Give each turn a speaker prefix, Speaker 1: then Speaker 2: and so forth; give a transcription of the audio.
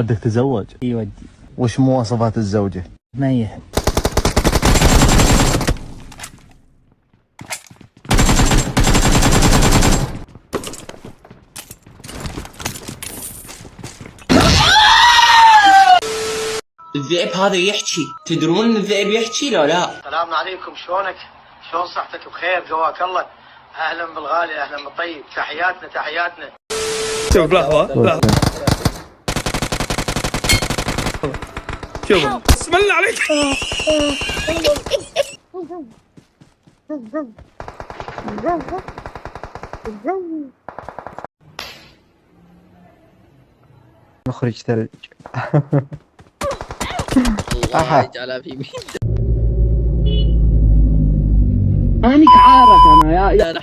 Speaker 1: ودك تتزوج؟
Speaker 2: اي ودي.
Speaker 1: وش مواصفات الزوجة؟
Speaker 2: ما يحب.
Speaker 3: الذئب هذا يحكي، تدرون ان الذئب يحكي لو لا؟
Speaker 4: السلام عليكم، شلونك؟ شلون صحتك؟ بخير قواك الله. اهلا بالغالي، اهلا بالطيب، تحياتنا تحياتنا.
Speaker 5: شوف لحظة شوف بسم الله عليك.
Speaker 2: مخرج ثلج.
Speaker 6: الله يجعلها في مين.
Speaker 7: أنيك عارف أنا يا
Speaker 6: لا